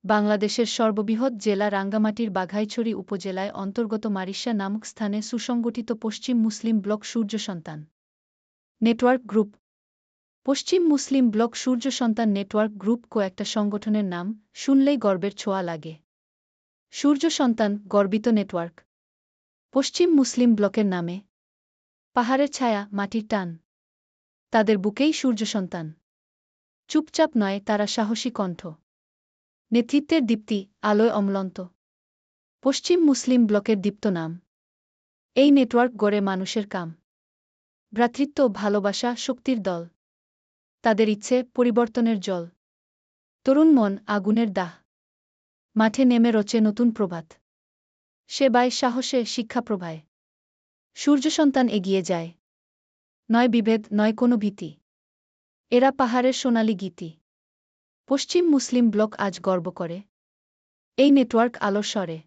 বাংলাদেশের সর্ববৃহৎ জেলা রাঙ্গামাটির বাঘাইছড়ি উপজেলায় অন্তর্গত মারিশা নামক স্থানে সুসংগঠিত পশ্চিম মুসলিম ব্লক সূর্য সন্তান নেটওয়ার্ক গ্রুপ। পশ্চিম মুসলিম ব্লক সূর্য সন্তান নেটওয়ার্ক গ্রুপ কয়েকটা সংগঠনের নাম শুনলেই গর্বের ছোঁয়া লাগে। সূর্য সন্তান গর্বিত নেটওয়ার্ক। পশ্চিম মুসলিম ব্লকের নামে পাহাড়ের ছায়া, মাটির টান। তাদের বুকেই সূর্য সন্তান। চুপচাপ নয়, তারা সাহসী কণ্ঠ। নেতৃত্বের দীপ্তি, আলোয় অম্লন্ত। পশ্চিম মুসলিম ব্লকের দীপ্ত নাম। এই নেটওয়ার্ক গড়ে মানুষের কাম, ভ্রাতৃত্ব, ভালোবাসা, শক্তির দল। তাদের ইচ্ছে পরিবর্তনের জল। তরুণ মন, আগুনের দাহ। মাঠে নেমে রচে নতুন প্রভাত। সেবায়, সাহসে, শিক্ষাপ্রভায়। সূর্য সন্তান এগিয়ে যায়। নয় বিভেদ, নয় কোনো ভীতি। এরা পাহাড়ের সোনালি গীতি। পশ্চিম মুসলিম ব্লক আজ গর্ব করে এই নেটওয়ার্ক আলোর স্বরে।